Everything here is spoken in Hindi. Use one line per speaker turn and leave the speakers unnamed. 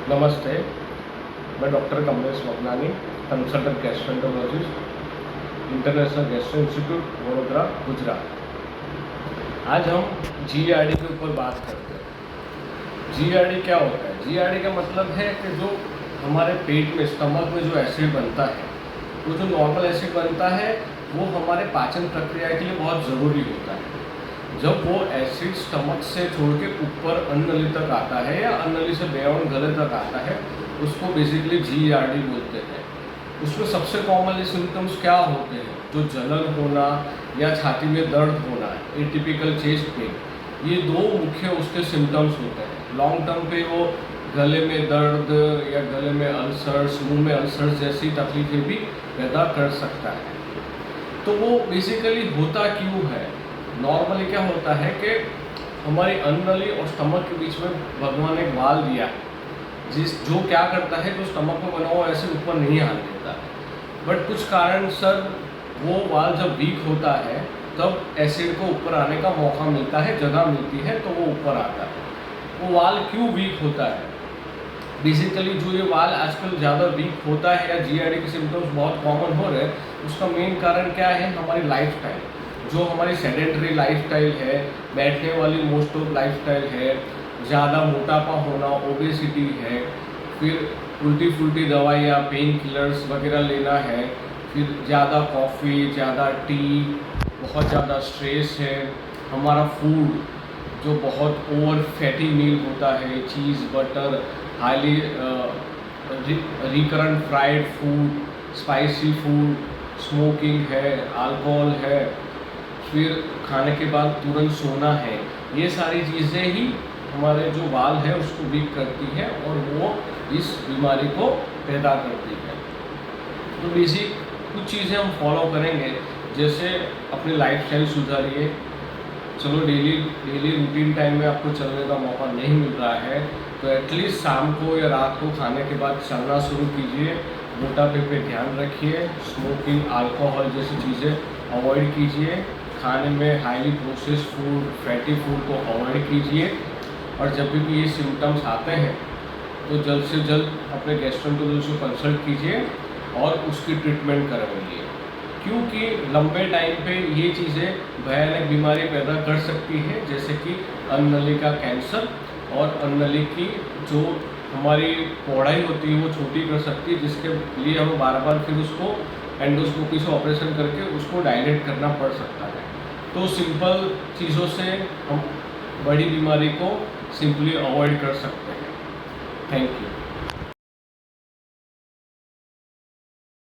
नमस्ते, मैं doctor Kamlesh Vagnani, consultant gastroenterologist, international gastro institute, Vadodara, Gujarat. आज हम जीईआरडी के ऊपर बात करते हैं। जीईआरडी क्या होता है? जीईआरडी का मतलब है कि जो हमारे पेट में, स्टमक में जो एसिड बनता है, वो जो नॉर्मल एसिड बनता है वो हमारे पाचन प्रक्रिया के लिए बहुत ज़रूरी होता है। जब वो एसिड स्टमक से छोड़ के ऊपर अन्न नली तक आता है या अन्न नली से बियॉन्ड गले तक आता है, उसको बेसिकली जीईआरडी बोलते हैं। उसमें सबसे कॉमनली सिम्टम्स क्या होते हैं? जो जलन होना या छाती में दर्द होना, एटिपिकल चेस्ट पेन, ये दो मुख्य उसके सिम्टम्स होते हैं। लॉन्ग टर्म पे वो गले में दर्द या गले में अल्सर्स, मुंह में अल्सर्स जैसी तकलीफें भी पैदा कर सकता है। तो वो बेसिकली होता क्यों है? नॉर्मली क्या होता है कि हमारी अन्न नली और स्टमक के बीच में भगवान ने एक वाल दिया है, जो क्या करता है, जो स्टमक में बना हुआ ऐसे ऊपर नहीं आने देता है। बट कुछ कारण सर वो वाल जब वीक होता है तब एसिड को ऊपर आने का मौका मिलता है, जगह मिलती है, तो वो ऊपर आता है। वो वाल क्यों वीक होता है? बेसिकली जो ये वाल आजकल ज़्यादा वीक होता है या जीईआरडी के सिम्टम्स बहुत कॉमन हो रहे हैं, उसका मेन कारण क्या है? हमारी लाइफस्टाइल, जो हमारी सेडेंटरी लाइफस्टाइल है, बैठने वाली मोस्ट ऑफ लाइफस्टाइल है, ज़्यादा मोटापा होना, ओबेसिटी है, फिर उल्टी फुल्टी दवाइयाँ, पेन किलर्स वगैरह लेना है, फिर ज़्यादा कॉफ़ी, ज़्यादा टी, बहुत ज़्यादा स्ट्रेस है, हमारा फूड जो बहुत ओवर फैटी मील होता है, cheese, butter, highly recurrent fried food, spicy food, smoking है, अल्कोहल है, फिर खाने के बाद तुरंत सोना है, ये सारी चीज़ें ही हमारे जो वाल है उसको वीक करती है और वो इस बीमारी को पैदा करती है। तो बेसिक कुछ चीज़ें हम फॉलो करेंगे, जैसे अपनी लाइफस्टाइल सुधारिए। चलो डेली रूटीन टाइम में आपको चलने का मौका नहीं मिल रहा है तो एटलीस्ट शाम को या रात को खाने के बाद चलना शुरू कीजिए। मोटापे पे ध्यान रखिए, स्मोकिंग, अल्कोहल जैसी चीज़ें अवॉइड कीजिए, खाने में highly processed food, fatty food को अवॉइड कीजिए। और जब भी ये सिम्टम्स आते हैं तो जल्द से जल्द अपने गैस्ट्रोएंटरोलॉजिस्ट को कंसल्ट कीजिए और उसकी ट्रीटमेंट करवाइए, क्योंकि लंबे टाइम पे ये चीज़ें भयानक बीमारी पैदा कर सकती है, जैसे कि अन्न नली का कैंसर, और अन्न नली की जो हमारी पौड़ाई होती है वो छोटी कर सकती है, जिसके लिए हमें बार बार फिर उसको एंडोस्कोपी से ऑपरेशन करके उसको डायलेट करना पड़ सकता है। तो सिंपल चीज़ों से हम बड़ी बीमारी को सिंपली अवॉइड कर सकते हैं। Thank you.